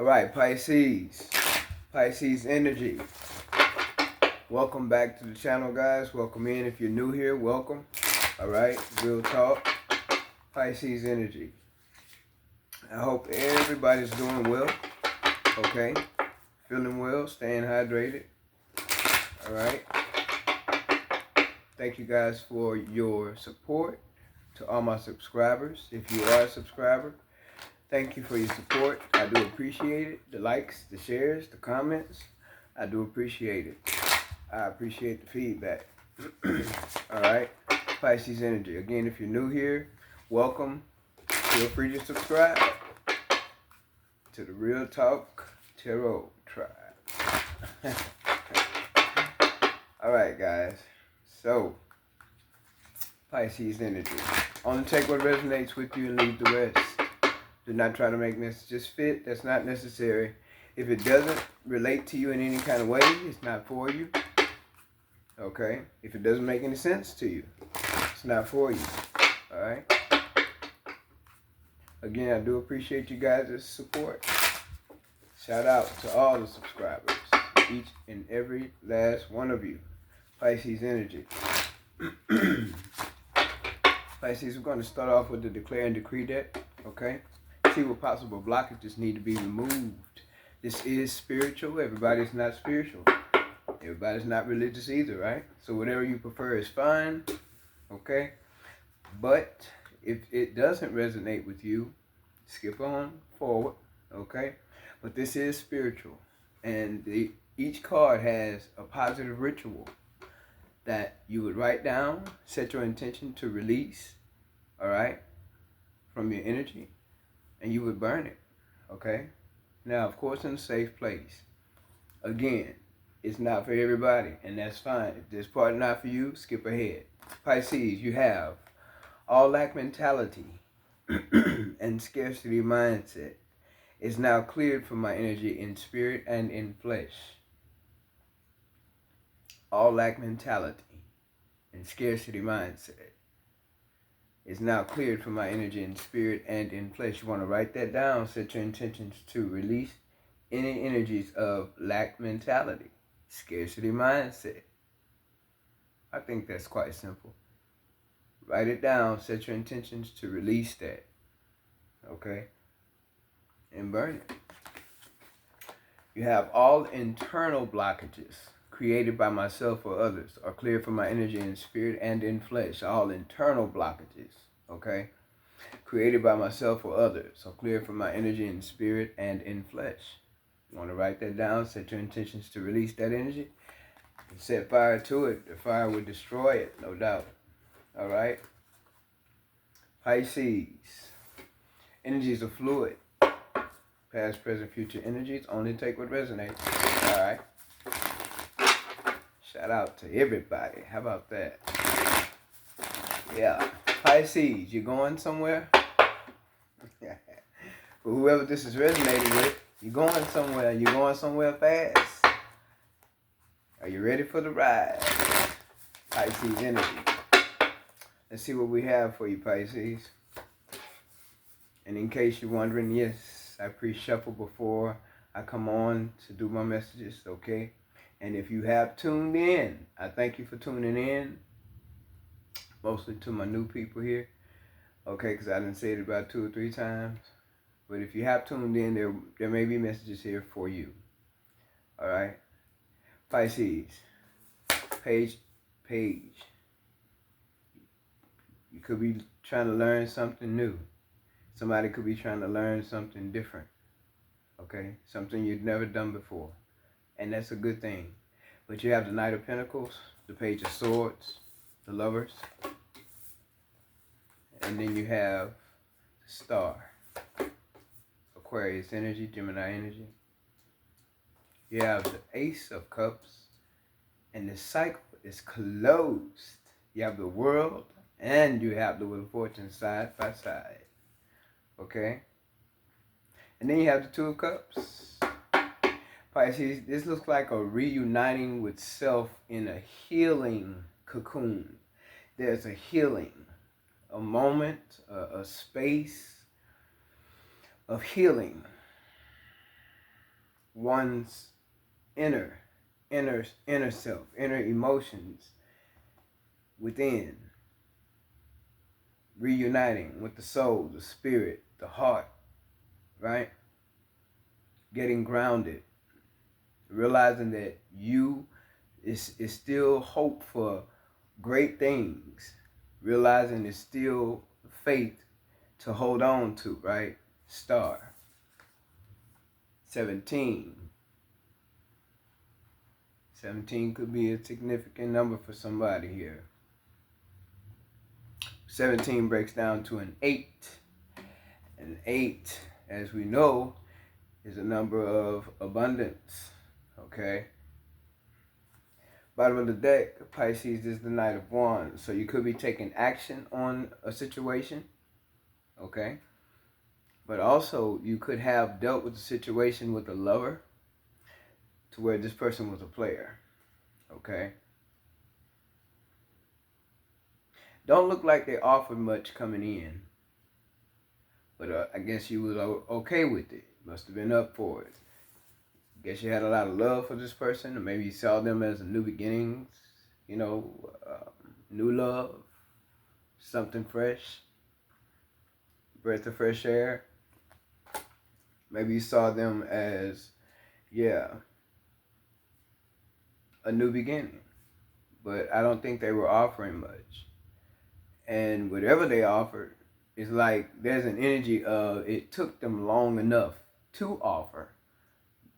All right, Pisces. Pisces energy. Welcome back to the channel, guys. Welcome in. If you're new here, welcome. All right, real talk. Pisces energy. I hope everybody's doing well. Okay, feeling well, staying hydrated. All right. Thank you guys for your support. To all my subscribers, if you are a subscriber, thank you for your support. I do appreciate it. The likes, the shares, the comments. I do appreciate it. I appreciate the feedback. All right. Pisces energy. Again, if you're new here, welcome. Feel free to subscribe to the Real Talk Tarot Tribe. All right, guys. So, Pisces energy. Only take what resonates with you and leave the rest. Do not try to make messages fit. That's not necessary. If it doesn't relate to you in any kind of way, it's not for you. Okay? If it doesn't make any sense to you, it's not for you. All right? Again, I do appreciate you guys' support. Shout out to all the subscribers. Each and every last one of you. Pisces energy. Pisces, we're going to start off with the Declare and Decree deck. Okay? See what possible blockages need to be removed. This is spiritual. Everybody's not spiritual. Everybody's not religious either, right? So whatever you prefer is fine. Okay? But if it doesn't resonate with you, skip on forward. Okay? But this is spiritual. And each card has a positive ritual that you would write down, set your intention to release, all right, from your energy, and you would burn it, okay? Now, of course, in a safe place. Again, it's not for everybody, and that's fine. If this part not for you, skip ahead. Pisces, you have all lack mentality and scarcity mindset is now cleared from my energy in spirit and in flesh. All lack mentality and scarcity mindset is now cleared from my energy in spirit and in flesh. You want to write that down. Set your intentions to release any energies of lack mentality, scarcity mindset. I think that's quite simple. Write it down. Set your intentions to release that. Okay? And burn it. You have all internal blockages created by myself or others are cleared from my energy in spirit and in flesh. All internal blockages, okay, created by myself or others are cleared from my energy in spirit and in flesh. You want to write that down, set your intentions to release that energy, and set fire to it. The fire will destroy it, no doubt. All right? Pisces. Energies are fluid. Past, present, future energies. Only take what resonates. All right? Shout out to everybody. How about that? Yeah. Pisces, you going somewhere? For whoever this is resonating with, you're going somewhere. You're going somewhere fast. Are you ready for the ride? Pisces energy. Let's see what we have for you, Pisces. And in case you're wondering, yes, I pre-shuffle before I come on to do my messages, okay? And if you have tuned in, I thank you for tuning in. Mostly to my new people here. Okay, because I didn't say it about 2 or 3 times. But if you have tuned in, there may be messages here for you. All right? Pisces. Page. You could be trying to learn something new. Somebody could be trying to learn something different. Okay? Something you've never done before. And that's a good thing. But you have the Knight of Pentacles, the Page of Swords, the Lovers. And then you have the Star, Aquarius energy, Gemini energy. You have the Ace of Cups. And the cycle is closed. You have the World and you have the Wheel of Fortune side by side. Okay? And then you have the Two of Cups. Pisces, this looks like a reuniting with self in a healing cocoon. There's a healing, a moment, a space of healing. one's inner self, inner emotions within, reuniting with the soul, the spirit, the heart, right? Getting grounded, realizing that you is still hope for great things, realizing it's still faith to hold on to, right? Star. 17. 17 could be a significant number for somebody here. 17 breaks down to an 8. An 8, as we know, is a number of abundance. Okay? Bottom of the deck, Pisces is the Knight of Wands. So you could be taking action on a situation. Okay? But also, you could have dealt with the situation with a lover to where this person was a player. Okay? Don't look like they offered much coming in. But I guess you was okay with it. Must have been up for it. Guess you had a lot of love for this person. Or maybe you saw them as a new beginnings. You know, new love. Something fresh. Breath of fresh air. Maybe you saw them as, yeah, a new beginning. But I don't think they were offering much. And whatever they offered, it's like there's an energy of it took them long enough to offer.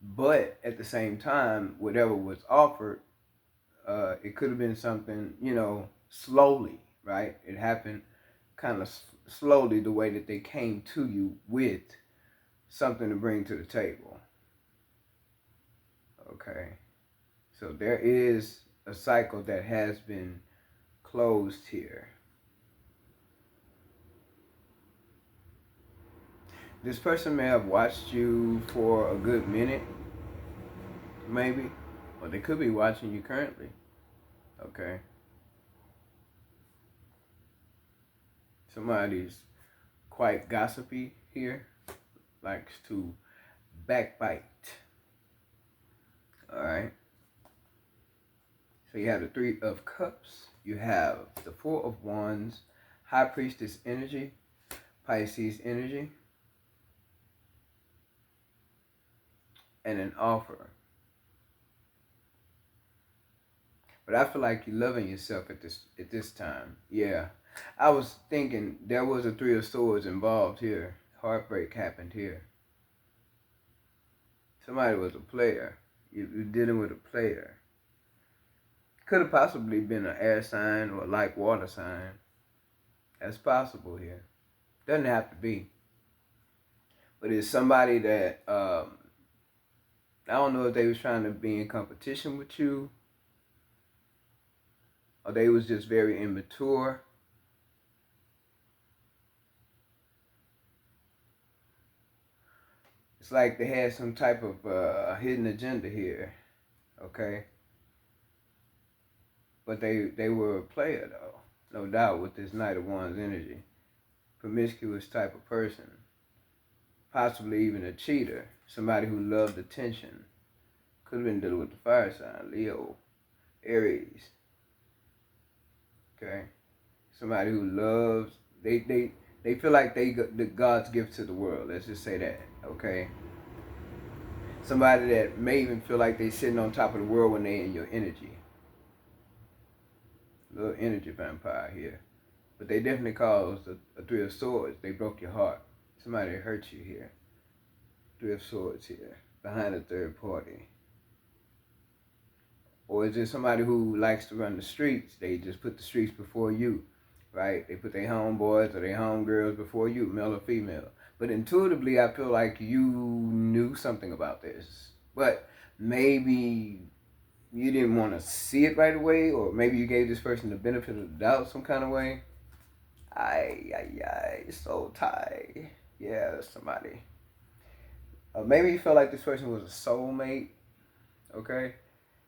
But at the same time, whatever was offered, it could have been something, slowly, right? It happened kind of slowly the way that they came to you with something to bring to the table. Okay. So there is a cycle that has been closed here. This person may have watched you for a good minute, maybe, or they could be watching you currently. Okay. Somebody's quite gossipy here, likes to backbite. All right. So you have the Three of Cups. You have the Four of Wands, High Priestess energy, Pisces energy, and an offer. But I feel like you're loving yourself at this time. Yeah. I was thinking there was a Three of Swords involved here. Heartbreak happened here. Somebody was a player. You're dealing with a player. Could have possibly been an air sign or a light water sign. That's possible here. Doesn't have to be. But it's somebody that, I don't know if they was trying to be in competition with you, or they was just very immature. It's like they had some type of hidden agenda here, okay? But they were a player, though, no doubt, with this Knight of Wands energy. Promiscuous type of person. Possibly even a cheater. Somebody who loved attention. Could have been dealing with the fire sign, Leo, Aries. Okay? Somebody who loves, they feel like they the God's gift to the world. Let's just say that, okay? Somebody that may even feel like they sitting on top of the world when they in your energy. Little energy vampire here. But they definitely caused a Three of Swords. They broke your heart. Somebody hurt you here. Three of Swords here. Behind a third party. Or is it somebody who likes to run the streets? They just put the streets before you, right? They put their homeboys or their homegirls before you, male or female. But intuitively, I feel like you knew something about this. But maybe you didn't want to see it right away, or maybe you gave this person the benefit of the doubt some kind of way. So tight. Yeah, that's somebody. Maybe you felt like this person was a soulmate, okay?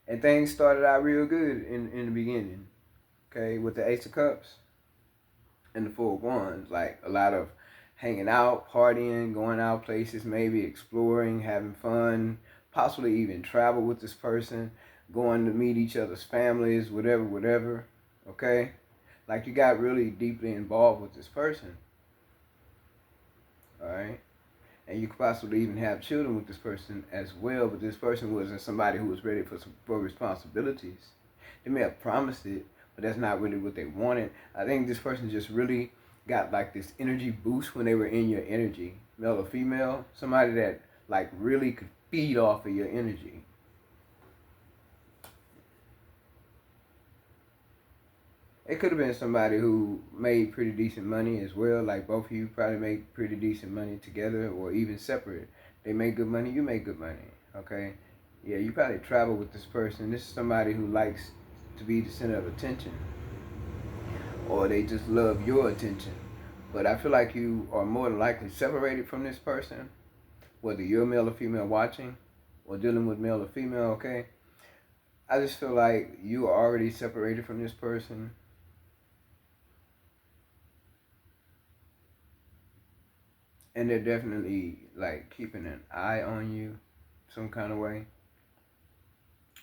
And things started out real good in the beginning, okay? With the Ace of Cups and the Four of Wands. Like a lot of hanging out, partying, going out places, maybe exploring, having fun, possibly even travel with this person, going to meet each other's families, whatever, okay? Like you got really deeply involved with this person, all right? And you could possibly even have children with this person as well, but this person wasn't somebody who was ready for responsibilities. They may have promised it, but that's not really what they wanted. I think this person just really got like this energy boost when they were in your energy, male or female, somebody that like really could feed off of your energy. It could have been somebody who made pretty decent money as well. Like both of you probably make pretty decent money together or even separate. They make good money, you make good money. Okay? Yeah, you probably travel with this person. This is somebody who likes to be the center of attention. Or they just love your attention. But I feel like you are more than likely separated from this person, whether you're male or female watching or dealing with male or female, okay? I just feel like you are already separated from this person. And they're definitely like keeping an eye on you some kind of way.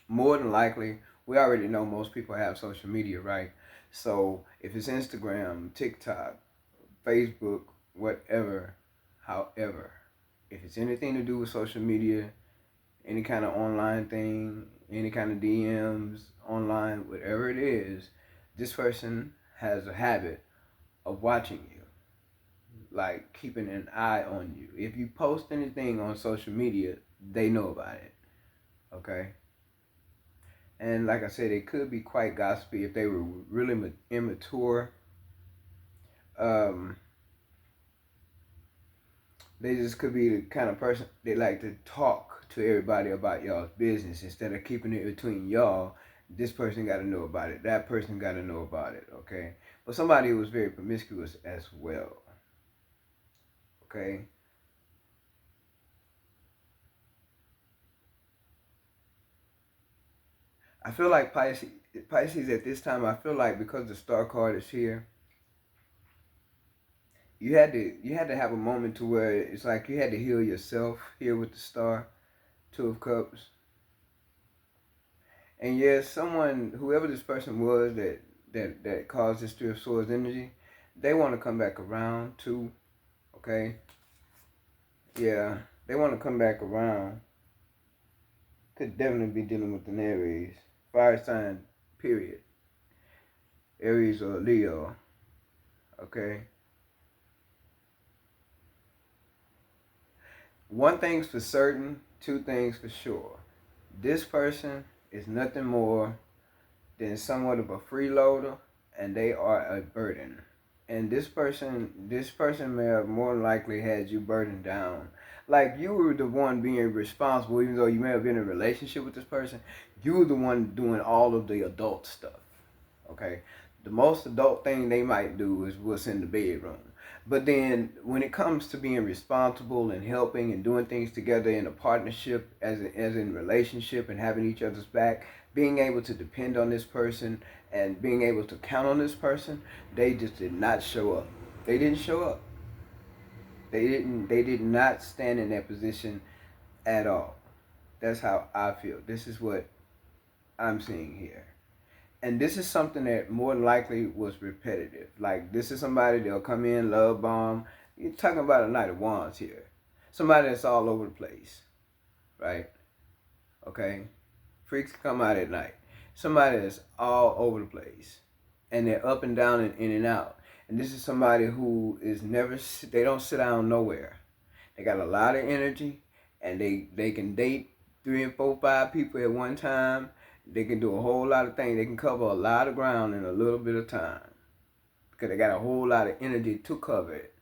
More than likely, we already know most people have social media, right? So if it's Instagram, TikTok, Facebook, whatever, however, if it's anything to do with social media, any kind of online thing, any kind of DMs, online, whatever it is, this person has a habit of watching you, like keeping an eye on you. If you post anything on social media, they know about it. Okay? And like I said, it could be quite gossipy if they were really immature. Um, they just could be the kind of person they like to talk to everybody about y'all's business instead of keeping it between y'all. This person got to know about it. That person got to know about it. Okay? But somebody who was very promiscuous as well. Okay? I feel like Pisces at this time, I feel like because the star card is here, you had to have a moment to where it's like you had to heal yourself here with the star, Two of Cups. And yes, someone, whoever this person was that caused this Three of Swords energy, they want to come back around too. Okay? Yeah, they want to come back around. Could definitely be dealing with an Aries. Fire sign, period. Aries or Leo. Okay? One thing's for certain, two things for sure. This person is nothing more than somewhat of a freeloader, and they are a burden. And this person may have more than likely had you burdened down. Like you were the one being responsible, even though you may have been in a relationship with this person. You were the one doing all of the adult stuff. Okay, the most adult thing they might do is what's in the bedroom. But then when it comes to being responsible and helping and doing things together in a partnership, as in relationship and having each other's back, being able to depend on this person and being able to count on this person, they just did not show up. They didn't show up. They did not stand in that position at all. That's how I feel. This is what I'm seeing here. And this is something that more than likely was repetitive. Like this is somebody that'll come in, love bomb. You're talking about a Knight of Wands here. Somebody that's all over the place, right? Okay, freaks come out at night. Somebody that's all over the place, and they're up and down and in and out. And this is somebody who is never. They don't sit down nowhere. They got a lot of energy, and they can date 3 and 4, 5 people at one time. They can do a whole lot of things. They can cover a lot of ground in a little bit of time because they got a whole lot of energy to cover it,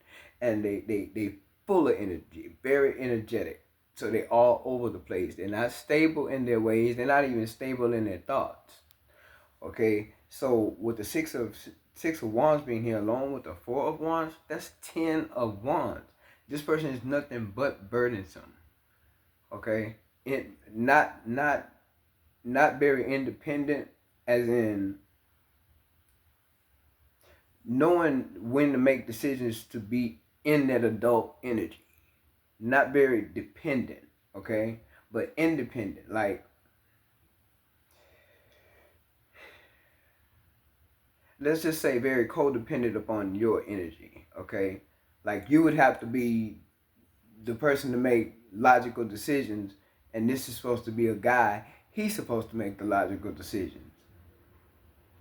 and they full of energy, very energetic. So they're all over the place. They're not stable in their ways. They're not even stable in their thoughts. Okay, so with the six of wands being here, along with the 4 of wands, that's 10 of wands. This person is nothing but burdensome. Okay, it not very independent, as in knowing when to make decisions to be in that adult energy. Not very dependent, okay? but independent. Like, let's just say very codependent upon your energy, okay? Like, you would have to be the person to make logical decisions, and this is supposed to be a guy. He's supposed to make the logical decisions,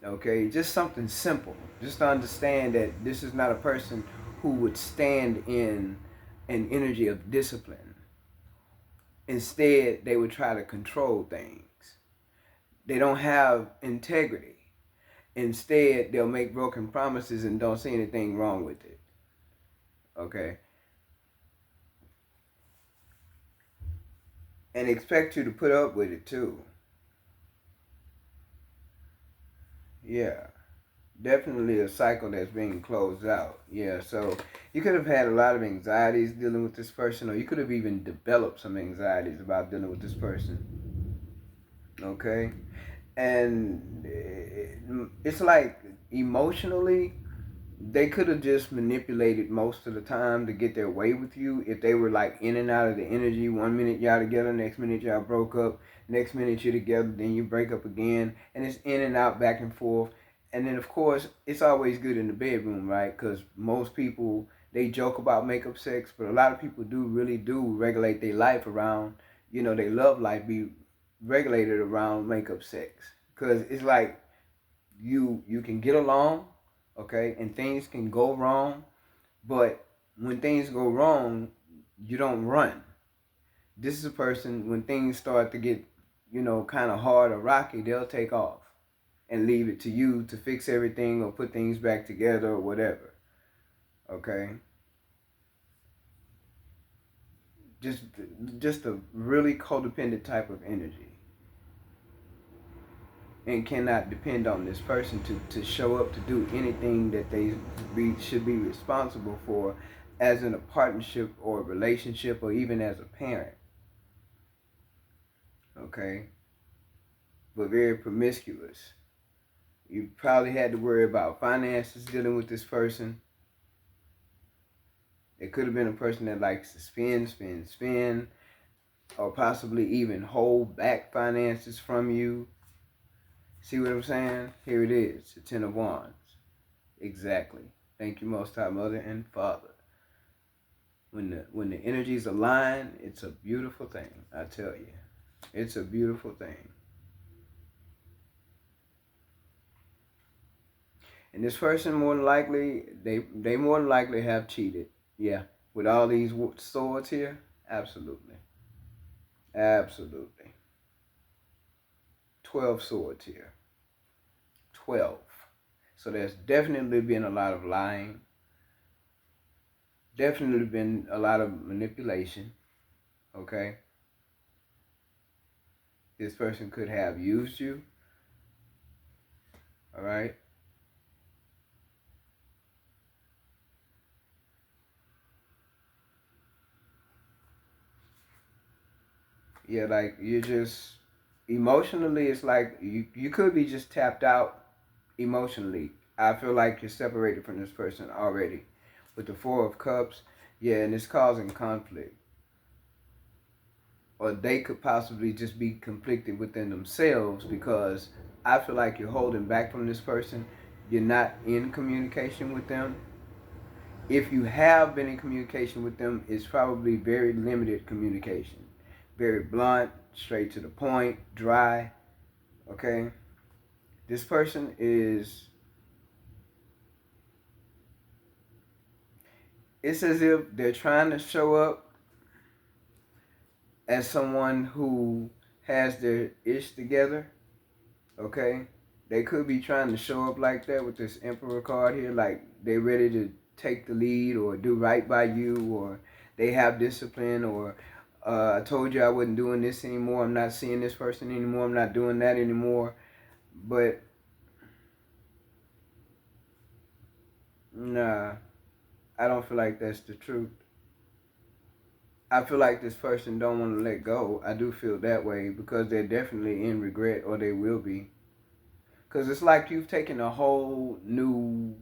okay? Just something simple. Just to understand that this is not a person who would stand in an energy of discipline. Instead, they would try to control things. They don't have integrity. Instead, they'll make broken promises and don't see anything wrong with it. Okay? And expect you to put up with it too. Yeah. Definitely a cycle that's being closed out. Yeah, so you could have had a lot of anxieties dealing with this person, or you could have even developed some anxieties about dealing with this person. Okay? And it's like emotionally, they could have just manipulated most of the time to get their way with you if they were like in and out of the energy. 1 minute y'all together, next minute y'all broke up, next minute you're together, then you break up again, and it's in and out, back and forth. And then of course it's always good in the bedroom, right? Because most people, they joke about makeup sex, but a lot of people really do regulate their life around, their love life be regulated around makeup sex. Because it's like you can get along, okay, and things can go wrong, but when things go wrong, you don't run. This is a person, when things start to get, kind of hard or rocky, they'll take off and leave it to you to fix everything or put things back together or whatever. Okay? Just just a really codependent type of energy. And cannot depend on this person to show up to do anything that they should be responsible for as in a partnership or a relationship or even as a parent. Okay? But very promiscuous. You probably had to worry about finances dealing with this person. It could have been a person that likes to spend, or possibly even hold back finances from you. See what I'm saying? Here it is, the Ten of Wands. Exactly. Thank you, Most High Mother and Father. When the energies align, it's a beautiful thing, I tell you. It's a beautiful thing. And this person more than likely, they more than likely have cheated. Yeah. With all these swords here, absolutely. Absolutely. 12 swords here. 12. So there's definitely been a lot of lying. Definitely been a lot of manipulation. Okay? This person could have used you. All right? Yeah, like you're just emotionally, it's like you could be just tapped out emotionally. I feel like you're separated from this person already. With the Four of Cups, yeah, and it's causing conflict. Or they could possibly just be conflicted within themselves because I feel like you're holding back from this person. You're not in communication with them. If you have been in communication with them, it's probably very limited communication. Very blunt, straight to the point, dry. Okay? This person is, it's as if they're trying to show up as someone who has their ish together. Okay? They could be trying to show up like that with this Emperor card here, like they ready to take the lead or do right by you, or they have discipline, or I told you I wasn't doing this anymore. I'm not seeing this person anymore. I'm not doing that anymore. But nah, I don't feel like that's the truth. I feel like this person don't want to let go. I do feel that way because they're definitely in regret, or they will be. Because it's like you've taken a whole new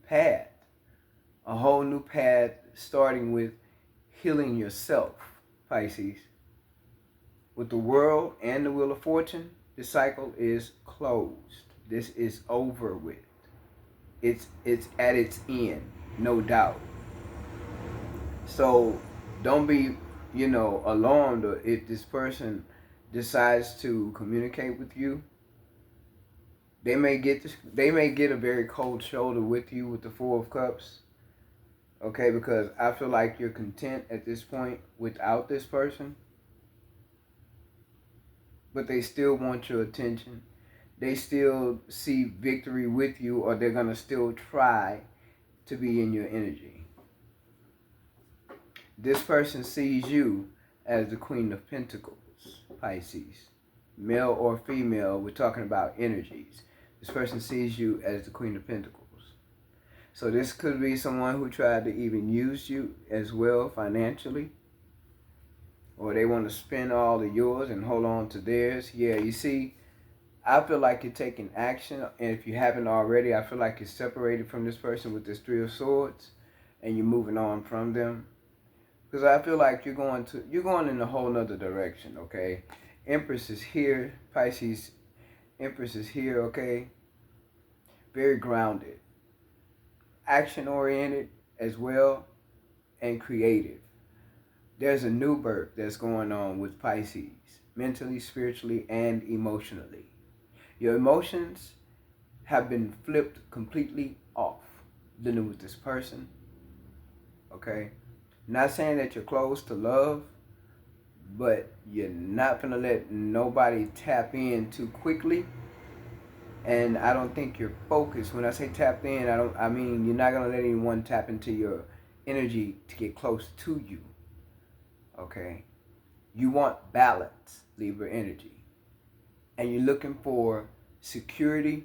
path. A whole new path starting with healing yourself, Pisces. With the world and the wheel of fortune, the cycle is closed. This is over with. It's at its end, no doubt. So don't be, alarmed if this person decides to communicate with you. They may get a very cold shoulder with you with the Four of Cups. Okay, because I feel like you're content at this point without this person, but they still want your attention. They still see victory with you, or they're going to still try to be in your energy. This person sees you as the Queen of Pentacles, Pisces. Male or female, we're talking about energies. This person sees you as the Queen of Pentacles. So this could be someone who tried to even use you as well financially. Or they want to spend all of yours and hold on to theirs. Yeah, you see, I feel like you're taking action, and if you haven't already, I feel like you're separated from this person with this Three of Swords, and you're moving on from them. Because I feel like you're going in a whole nother direction, okay? Empress is here, Pisces, Empress is here, okay? Very grounded, action-oriented as well, and creative. There's a new birth that's going on with Pisces, mentally, spiritually, and emotionally. Your emotions have been flipped completely off dealing with this person. Okay? Not saying that you're close to love, but you're not gonna let nobody tap in too quickly. And I don't think you're focused. When I say tapped in, I mean you're not gonna let anyone tap into your energy to get close to you. Okay? You want balance, Libra energy. And you're looking for security,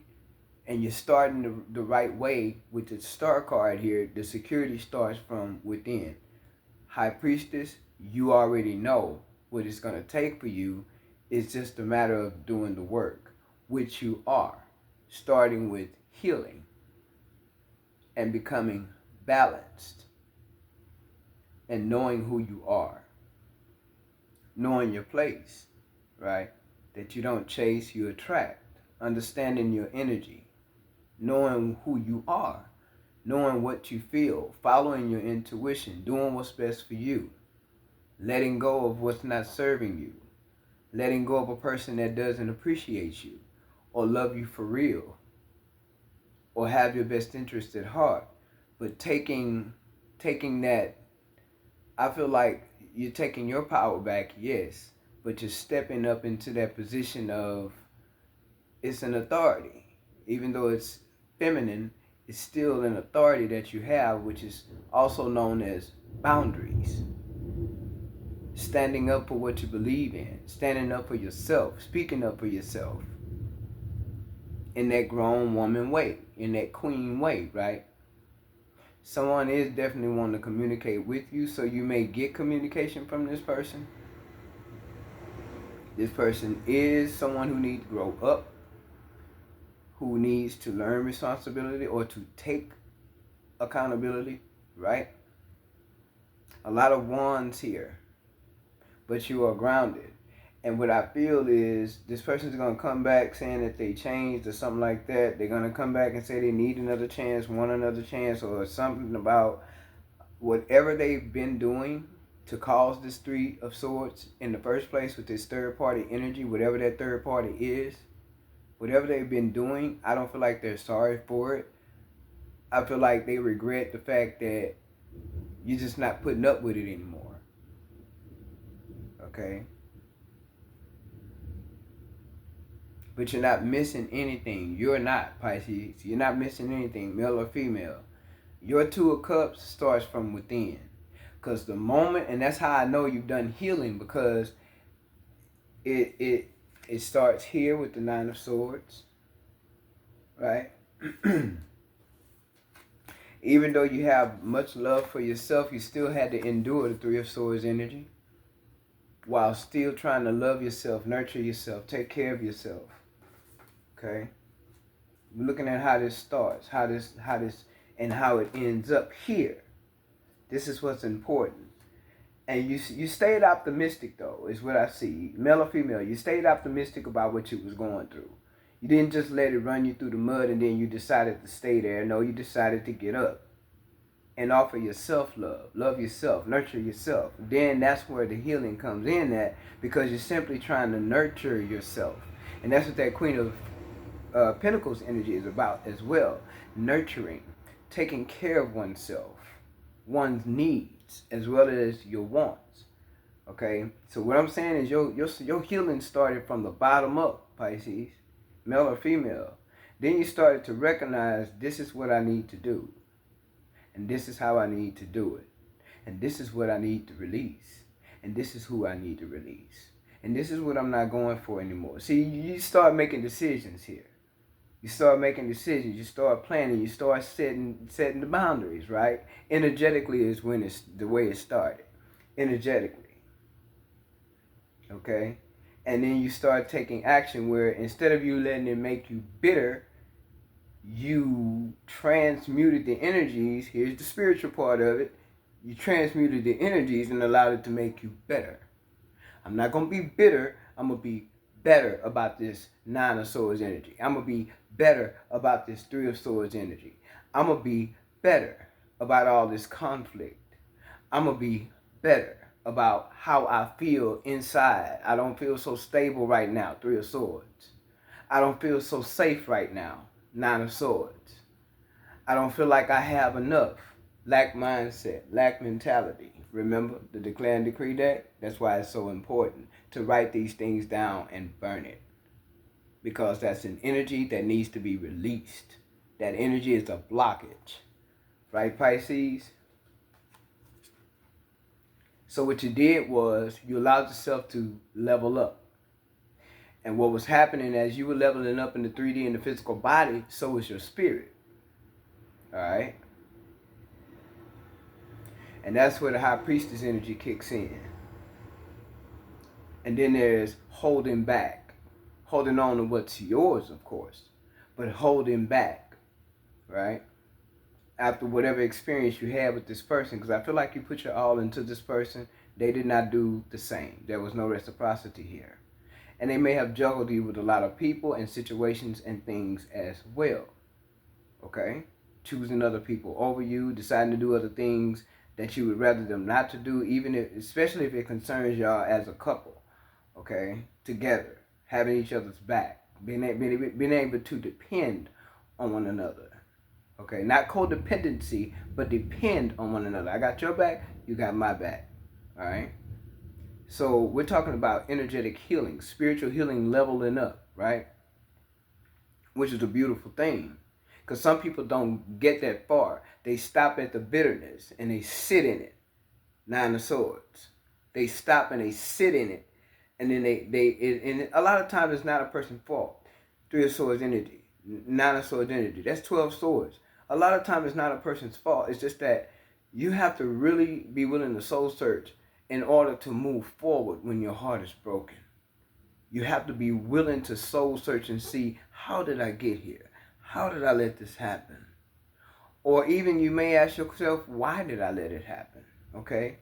and you're starting the right way with the Star card here. The security starts from within. High Priestess, you already know what it's going to take for you. It's just a matter of doing the work, which you are, starting with healing and becoming balanced and knowing who you are, knowing your place, right? That you don't chase, you attract, understanding your energy, knowing who you are, knowing what you feel, following your intuition, doing what's best for you, letting go of what's not serving you, letting go of a person that doesn't appreciate you or love you for real or have your best interest at heart. But taking that, I feel like you're taking your power back, yes, but you're stepping up into that position of, it's an authority. Even though it's feminine, it's still an authority that you have, which is also known as boundaries. Standing up for what you believe in, standing up for yourself, speaking up for yourself in that grown woman way, in that queen way, right? Someone is definitely wanting to communicate with you, so you may get communication from this person. This person is someone who needs to grow up, who needs to learn responsibility or to take accountability, right? A lot of wands here, but you are grounded. And what I feel is this person's going to come back saying that they changed or something like that. They're going to come back and say they need another chance, want another chance, or something about whatever they've been doing to cause this Three of Swords in the first place with this third party energy, whatever that third party is, whatever they've been doing, I don't feel like they're sorry for it. I feel like they regret the fact that you're just not putting up with it anymore. Okay? But you're not missing anything. You're not, Pisces. You're not missing anything, male or female. Your Two of Cups starts from within. Because the moment, and that's how I know you've done healing, because it starts here with the Nine of Swords. Right? Even though you have much love for yourself, you still had to endure the Three of Swords energy while still trying to love yourself, nurture yourself, take care of yourself. Okay? We're looking at how this starts, how this, and how it ends up here. This is what's important. And you stayed optimistic, though, is what I see. Male or female, you stayed optimistic about what you was going through. You didn't just let it run you through the mud and then you decided to stay there. No, you decided to get up and offer yourself love. Love yourself. Nurture yourself. Then that's where the healing comes in at, because you're simply trying to nurture yourself. And that's what that Queen of Pentacles energy is about as well. Nurturing. Taking care of oneself. One's needs as well as your wants. Okay? So what I'm saying is your healing started from the bottom up, Pisces. Male or female. Then you started to recognize, this is what I need to do. And this is how I need to do it. And this is what I need to release. And this is who I need to release. And this is what I'm not going for anymore. See, you start making decisions here. You start making decisions. You start planning. You start setting the boundaries, right? Energetically is when it's the way it started. Energetically. Okay? And then you start taking action where instead of you letting it make you bitter, you transmuted the energies. Here's the spiritual part of it. You transmuted the energies and allowed it to make you better. I'm not going to be bitter. I'm going to be better about this Nine of Swords energy. I'm going to be better about this Three of Swords energy. I'm going to be better about all this conflict. I'm going to be better about how I feel inside. I don't feel so stable right now, Three of Swords. I don't feel so safe right now, Nine of Swords. I don't feel like I have enough. Lack mindset, lack mentality. Remember the Declare and Decree deck? That's why it's so important to write these things down and burn it. Because that's an energy that needs to be released. That energy is a blockage. Right, Pisces? So what you did was you allowed yourself to level up. And what was happening as you were leveling up in the 3D in the physical body, so was your spirit. Alright? And that's where the High Priestess energy kicks in. And then there's holding back. Holding on to what's yours, of course. But holding back. Right? After whatever experience you had with this person, because I feel like you put your all into this person, they did not do the same. There was no reciprocity here. And they may have juggled you with a lot of people and situations and things as well. Okay? Choosing other people over you, deciding to do other things that you would rather them not to do, even if, especially if it concerns y'all as a couple. Okay? Together. Having each other's back. Being able to depend on one another. Okay, not codependency, but depend on one another. I got your back, you got my back. All right? So we're talking about energetic healing, spiritual healing, leveling up, right? Which is a beautiful thing. Because some people don't get that far. They stop at the bitterness and they sit in it. Nine of Swords. They stop and they sit in it. And then and a lot of times it's not a person's fault. Three of Swords energy. Nine of Swords energy. That's 12 swords. A lot of times it's not a person's fault. It's just that you have to really be willing to soul search in order to move forward when your heart is broken. You have to be willing to soul search and see, how did I get here? How did I let this happen? Or even you may ask yourself, why did I let it happen? Okay?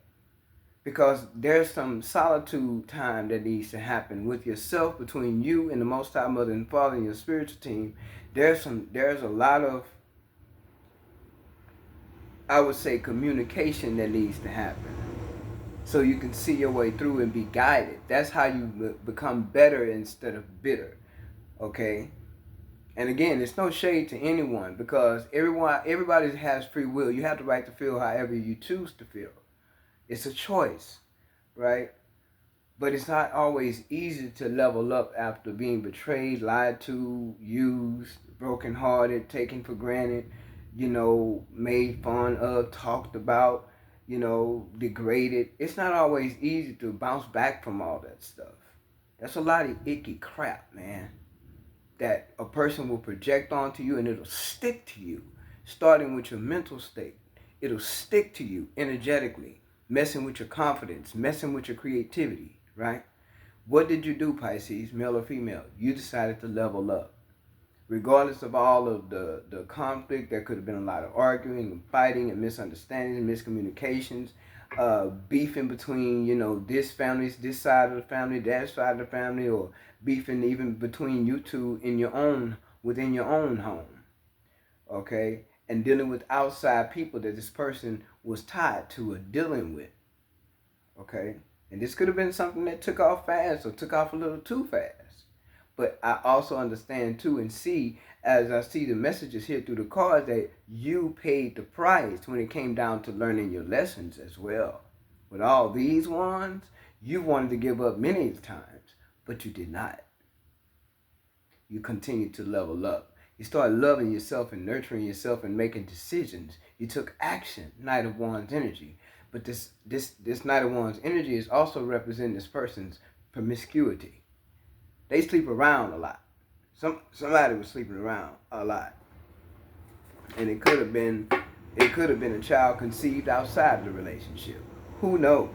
Because there's some solitude time that needs to happen with yourself, between you and the Most High Mother and Father and your spiritual team. There's a lot of, I would say, communication that needs to happen. So you can see your way through and be guided. That's how you become better instead of bitter. Okay? And again, there's no shade to anyone, because everybody has free will. You have the right to feel however you choose to feel. It's a choice, right? But it's not always easy to level up after being betrayed, lied to, used, brokenhearted, taken for granted, made fun of, talked about, degraded. It's not always easy to bounce back from all that stuff. That's a lot of icky crap, man, that a person will project onto you, and it'll stick to you, starting with your mental state. It'll stick to you energetically, messing with your confidence, messing with your creativity, right? What did you do, Pisces, male or female? You decided to level up. Regardless of all of the conflict, there could have been a lot of arguing and fighting and misunderstandings and miscommunications. beefing between, this family's this side of the family, that side of the family, or beefing even between you two within your own home, okay? And dealing with outside people that this person was tied to or dealing with, okay? And this could have been something that took off fast or took off a little too fast. But I also understand too and see, as I see the messages here through the cards, that you paid the price when it came down to learning your lessons as well. With all these ones, you wanted to give up many times, but you did not. You continued to level up. You started loving yourself and nurturing yourself and making decisions. You took action, Knight of Wands energy. But this Knight of Wands energy is also representing this person's promiscuity. They sleep around a lot. Somebody was sleeping around a lot. And it could have been a child conceived outside of the relationship. Who knows?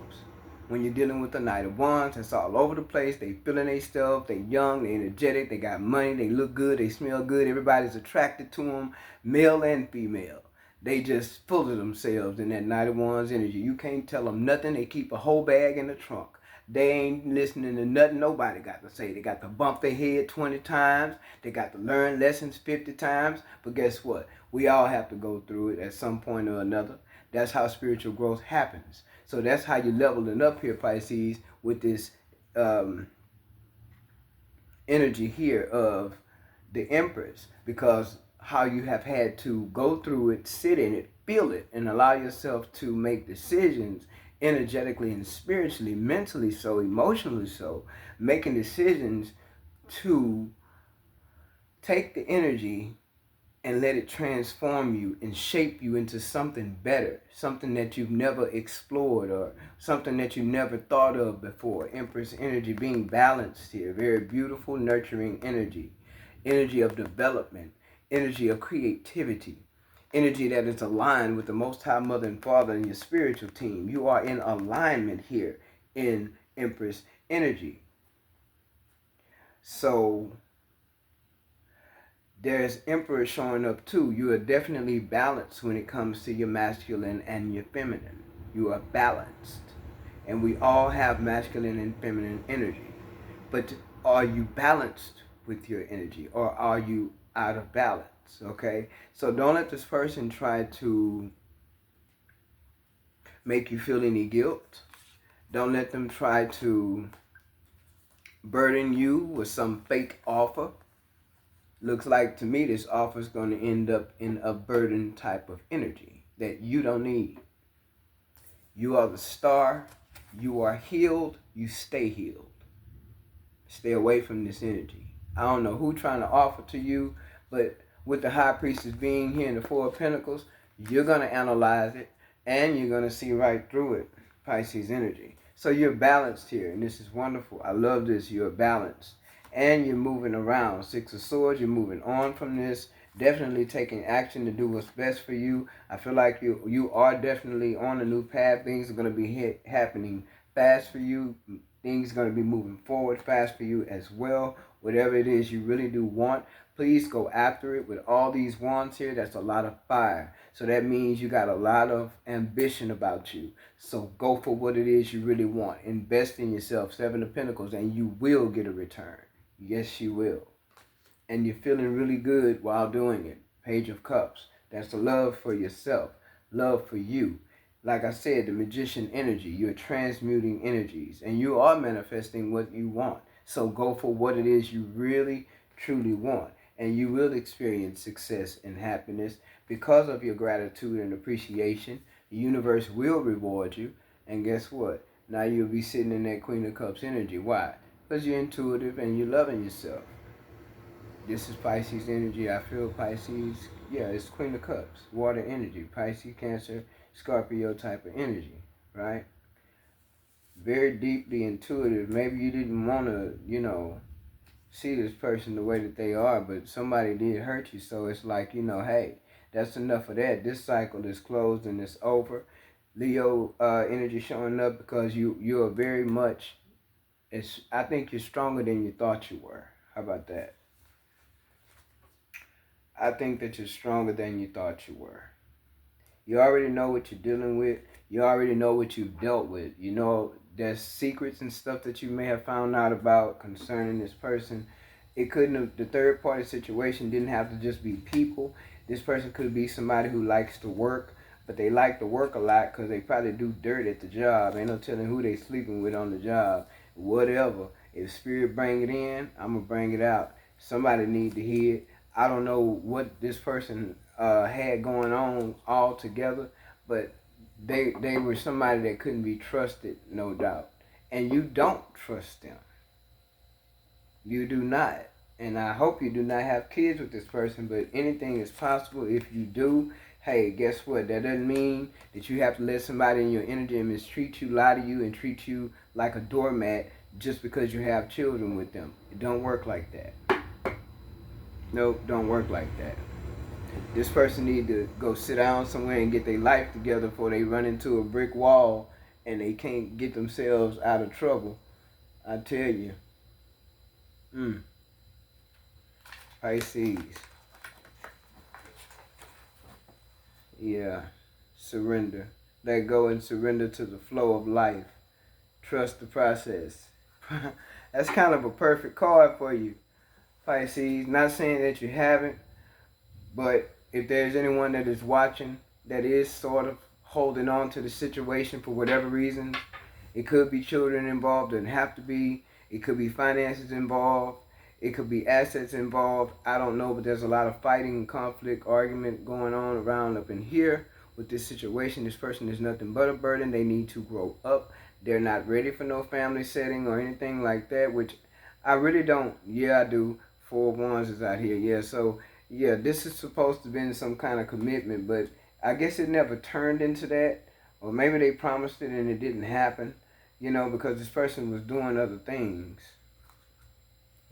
When you're dealing with the Knight of Wands, it's all over the place. They feeling their stuff. They young, they energetic, they got money, they look good, they smell good. Everybody's attracted to them, male and female. They just full of themselves in that Knight of Wands energy. You can't tell them nothing. They keep a whole bag in the trunk. They ain't listening to nothing nobody got to say. They got to bump their head 20 times. They got to learn lessons 50 times. But guess what? We all have to go through it at some point or another. That's how spiritual growth happens. So that's how you're leveling up here, Pisces, with this energy here of the Empress. Because how you have had to go through it, sit in it, feel it, and allow yourself to make decisions energetically and spiritually, mentally so, emotionally so, making decisions to take the energy and let it transform you and shape you into something better, something that you've never explored or something that you never thought of before. Empress energy being balanced here, very beautiful, nurturing energy, energy of development, energy of creativity, energy that is aligned with the Most High Mother and Father and your spiritual team. You are in alignment here in Empress energy. So there's Emperor showing up too. You are definitely balanced when it comes to your masculine and your feminine. You are balanced. And we all have masculine and feminine energy. But are you balanced with your energy, or are you out of balance? Okay? So don't let this person try to make you feel any guilt. Don't let them try to burden you with some fake offer. Looks like to me this offer is going to end up in a burden type of energy that you don't need. You are the star. You are healed. You stay healed. Stay away from this energy. I don't know who trying to offer to you, but with the High Priestess being here in the Four of Pentacles, you're going to analyze it and you're going to see right through it, Pisces energy. So you're balanced here, and this is wonderful. I love this. You're balanced. And you're moving around. Six of Swords, you're moving on from this. Definitely taking action to do what's best for you. I feel like you are definitely on a new path. Things are going to be happening fast for you. Things are going to be moving forward fast for you as well. Whatever it is you really do want, please go after it. With all these wands here, that's a lot of fire. So that means you got a lot of ambition about you. So go for what it is you really want. Invest in yourself, Seven of Pentacles, and you will get a return. Yes, you will. And you're feeling really good while doing it. Page of Cups. That's the love for yourself. Love for you. Like I said, the Magician energy. You're transmuting energies. And you are manifesting what you want. So go for what it is you really, truly want. And you will experience success and happiness because of your gratitude and appreciation. The universe will reward you. And guess what? Now you'll be sitting in that Queen of Cups energy. Why? Because you're intuitive and you're loving yourself. This is Pisces energy. I feel Pisces. Yeah, it's Queen of Cups. Water energy. Pisces, Cancer, Scorpio type of energy. Right? Very deeply intuitive. Maybe you didn't want to, see this person the way that they are, but somebody did hurt you. So it's like, hey, that's enough of that. This cycle is closed and it's over. Leo energy showing up because you are very much... I think you're stronger than you thought you were. How about that? I think that you're stronger than you thought you were. You already know what you're dealing with. You already know what you've dealt with. You know there's secrets and stuff that you may have found out about concerning this person. It couldn't have, the third party situation didn't have to just be people. This person could be somebody who likes to work, but they like to work a lot because they probably do dirt at the job. Ain't no telling who they sleeping with on the job. Whatever. If spirit bring it in, I'm going to bring it out. Somebody need to hear it. I don't know what this person had going on all together, but they were somebody that couldn't be trusted, no doubt. And you don't trust them. You do not. And I hope you do not have kids with this person, but anything is possible. If you do, hey, guess what? That doesn't mean that you have to let somebody in your energy and mistreat you, lie to you, and treat you like a doormat just because you have children with them. It don't work like that. Nope, don't work like that. This person need to go sit down somewhere and get their life together before they run into a brick wall and they can't get themselves out of trouble. I tell you. Pisces. Yeah. Surrender. Let go and surrender to the flow of life. Trust the process. That's kind of a perfect card for you, Pisces. Not saying that you haven't, but if there's anyone that is watching that is sort of holding on to the situation for whatever reasons, it could be children involved, doesn't have to be. It could be finances involved. It could be assets involved. I don't know, but there's a lot of fighting, conflict, argument going on around up in here with this situation. This person is nothing but a burden. They need to grow up. They're not ready for no family setting or anything like that, which I really don't. Yeah, I do. 4 of Wands is out here. Yeah, so, yeah, this is supposed to be some kind of commitment, but I guess it never turned into that. Or maybe they promised it and it didn't happen, you know, because this person was doing other things.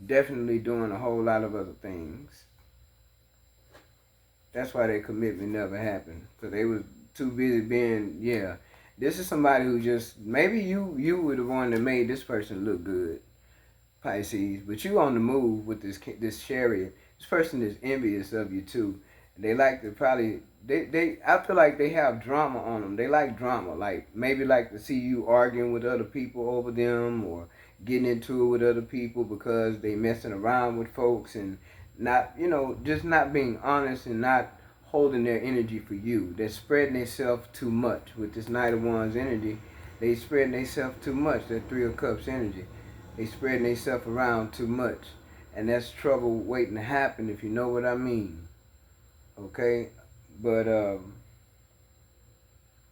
Definitely doing a whole lot of other things. That's why their commitment never happened. Because they was too busy being, yeah. This is somebody who just, maybe you were the one that made this person look good, Pisces. But you on the move with this chariot. This person is envious of you too. They like to probably, I feel like they have drama on them. They like drama. Like, maybe like to see you arguing with other people over them or getting into it with other people because they messing around with folks and not, you know, just not being honest and not holding their energy for you. They're spreading themselves too much with this Knight of Wands energy. They spreading themselves too much. That 3 of Cups energy. They spreading themselves around too much. And that's trouble waiting to happen, if you know what I mean. Okay? But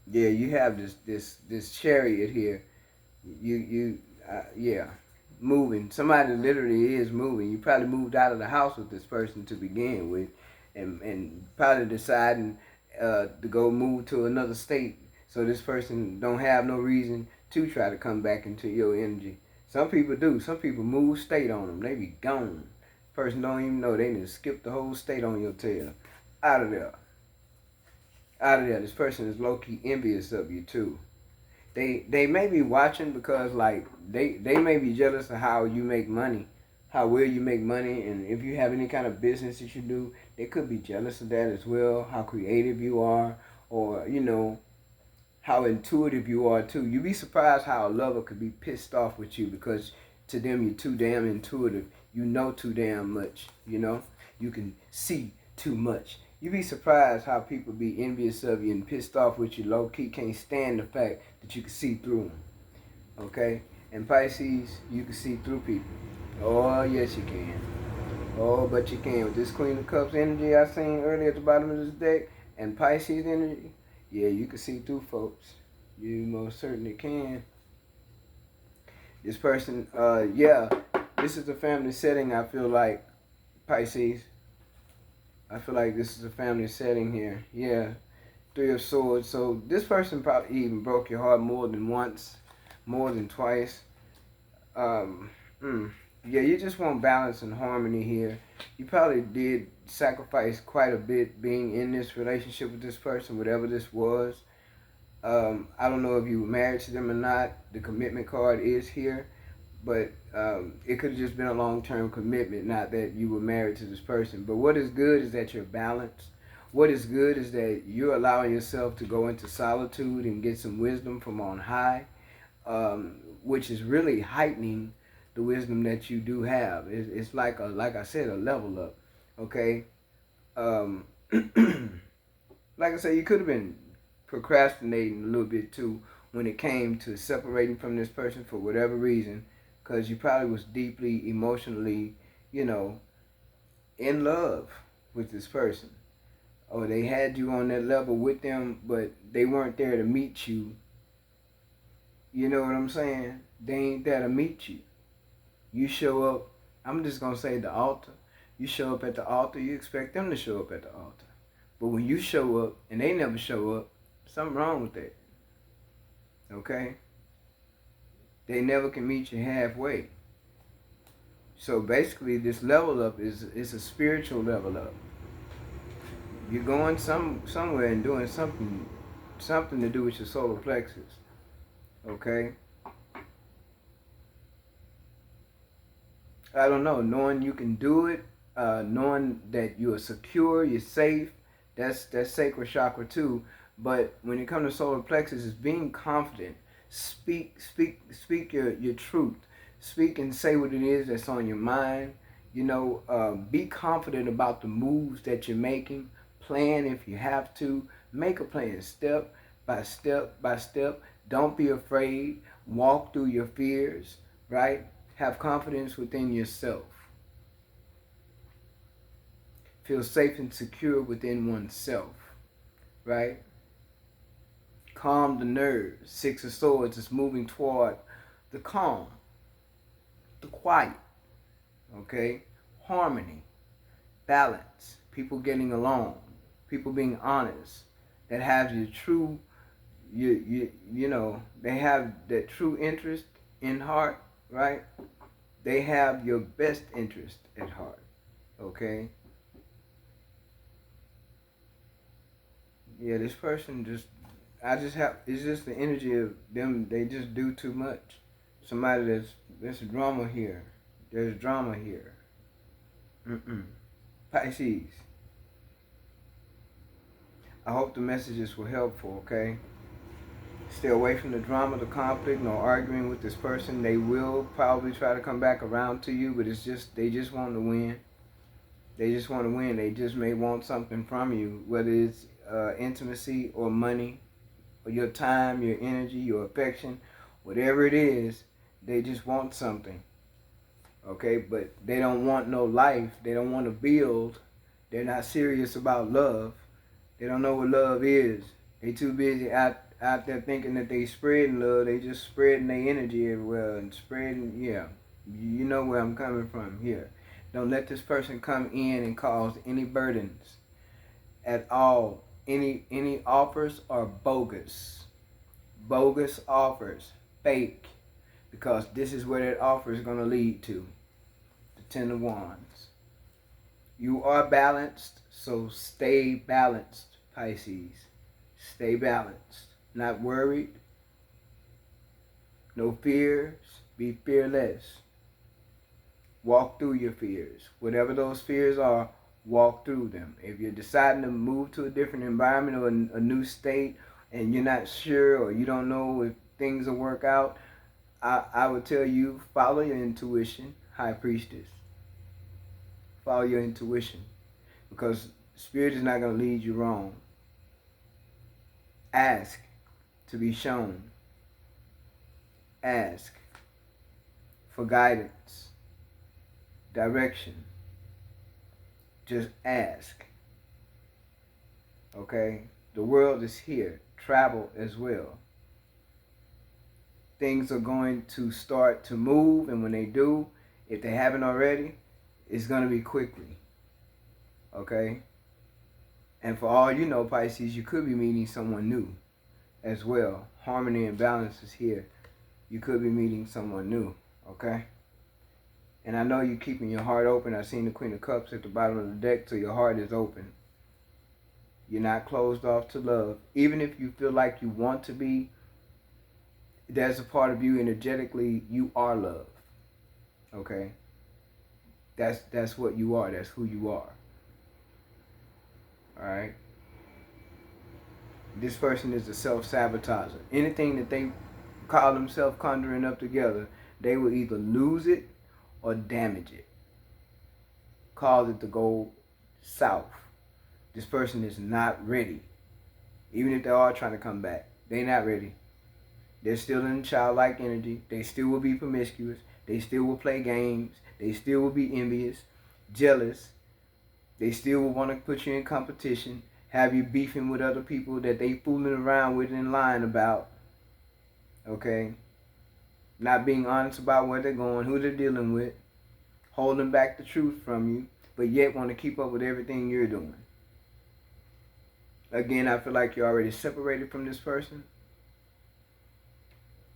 yeah, you have this chariot here. Yeah, moving. Somebody literally is moving. You probably moved out of the house with this person to begin with, and probably deciding to go move to another state. So this person don't have no reason to try to come back into your energy. Some people do. Some people move state on them. They be gone. Person don't even know. They done skip the whole state on your tail. Out of there. Out of there. This person is low-key envious of you too. They may be watching because like they may be jealous of how you make money, how well you make money, and if you have any kind of business that you do, they could be jealous of that as well, how creative you are, or you know, how intuitive you are too. You'd be surprised how a lover could be pissed off with you because to them you're too damn intuitive. You know too damn much, you know? You can see too much. You'd be surprised how people be envious of you and pissed off with you, low-key can't stand the fact that you can see through them. Okay? And Pisces, you can see through people. Oh, yes you can. Oh, but you can. With this Queen of Cups energy I seen earlier at the bottom of this deck, and Pisces energy, yeah, you can see through folks. You most certainly can. This person, yeah, this is a family setting, I feel like, Pisces. I feel like this is a family setting here. Yeah, 3 of Swords. So this person probably even broke your heart more than once, more than twice. Yeah, you just want balance and harmony here. You probably did sacrifice quite a bit being in this relationship with this person, whatever this was. I don't know if you were married to them or not. The commitment card is here. But it could have just been a long-term commitment, not that you were married to this person. But what is good is that you're balanced. what is good is that you're allowing yourself to go into solitude and get some wisdom from on high, which is really heightening the wisdom that you do have. It's like like I said, a level up. Okay. Um, like I said, you could have been procrastinating a little bit too when it came to separating from this person for whatever reason, because you probably was deeply emotionally, you know, in love with this person, or they had you on that level with them, but they weren't there to meet you. You know what I'm saying? They ain't there to meet you. You show up, I'm just going to say the altar. You show up at the altar, you expect them to show up at the altar. But when you show up and they never show up, something wrong with that. Okay? They never can meet you halfway. So basically this level up is a spiritual level up. You're going somewhere and doing something to do with your solar plexus. Okay? I don't know, knowing you can do it, knowing that you are secure, you're safe, that's sacred chakra too. But when it comes to solar plexus, it's being confident. Speak your truth. Speak and say what it is that's on your mind. You know, be confident about the moves that you're making. Plan if you have to. Make a plan step by step by step. Don't be afraid. Walk through your fears, right? Have confidence within yourself. Feel safe and secure within oneself, right? Calm the nerves. Six of Swords is moving toward the calm, the quiet, okay? Harmony, balance, people getting along, people being honest, that have your true, you know, they have that true interest in heart, right? They have your best interest at heart, okay? Yeah, this person it's just the energy of them, they just do too much. Somebody there's drama here. There's drama here. Pisces. I hope the messages were helpful, okay? Stay away from the drama, the conflict, no arguing with this person. They will probably try to come back around to you, but they just want to win. They just want to win. They just may want something from you, whether it's intimacy or money, or your time, your energy, your affection, whatever it is, they just want something. Okay, but they don't want no life. They don't want to build. They're not serious about love. They don't know what love is. They too busy out there thinking that they spreading love. They just spreading their energy everywhere and spreading, yeah. You know where I'm coming from here. Don't let this person come in and cause any burdens at all. Any offers are bogus. Bogus offers. Fake. Because this is where that offer is going to lead to. The Ten of Wands. You are balanced, so stay balanced, Pisces. Stay balanced. Not worried. No fears. Be fearless. Walk through your fears. Whatever those fears are, walk through them. If you're deciding to move to a different environment or a new state and you're not sure or you don't know if things will work out, I would tell you, follow your intuition, High Priestess. Follow your intuition, because Spirit is not going to lead you wrong. Ask to be shown. Ask for guidance, direction. Just ask. Okay? The world is here. Travel as well. Things are going to start to move, and when they do, if they haven't already, it's going to be quickly. Okay? And for all you know, Pisces, you could be meeting someone new as well. Harmony and balance is here. You could be meeting someone new. Okay? And I know you're keeping your heart open. I've seen the Queen of Cups at the bottom of the deck, so your heart is open. You're not closed off to love. Even if you feel like you want to be, there's a part of you energetically, you are love. Okay? That's what you are. That's who you are. Alright? This person is a self-sabotager. Anything that they call themselves conjuring up together, they will either lose it or damage it. Cause it to go south. This person is not ready. Even if they are trying to come back, they're not ready. They're still in childlike energy. They still will be promiscuous. They still will play games. They still will be envious, jealous. They still will want to put you in competition, have you beefing with other people that they fooling around with and lying about. Okay? Not being honest about where they're going, who they're dealing with, holding back the truth from you, but yet want to keep up with everything you're doing. Again, I feel like you're already separated from this person,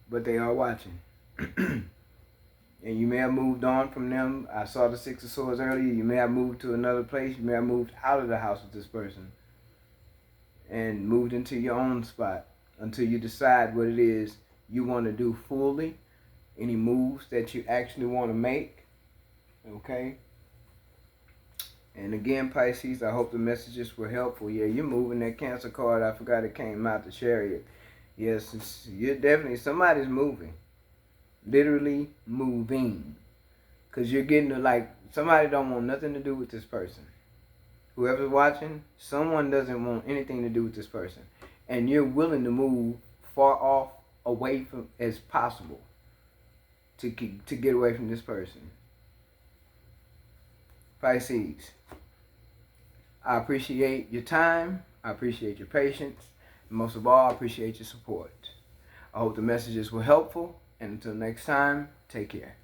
but they are watching. And you may have moved on from them. I saw the Six of Swords earlier. You may have moved to another place. You may have moved out of the house with this person and moved into your own spot until you decide what it is you want to do fully. Any moves that you actually want to make. Okay? And again, Pisces, I hope the messages were helpful. Yeah, you're moving that Cancer card. I forgot it came out, the Chariot. Yes, you're definitely, somebody's moving. Literally moving. Because you're getting to, like, somebody don't want nothing to do with this person. Whoever's watching, someone doesn't want anything to do with this person. And you're willing to move far off away from as possible to get away from this person. Pisces, I appreciate your time. I appreciate your patience. And most of all, I appreciate your support. I hope the messages were helpful. And until next time, take care.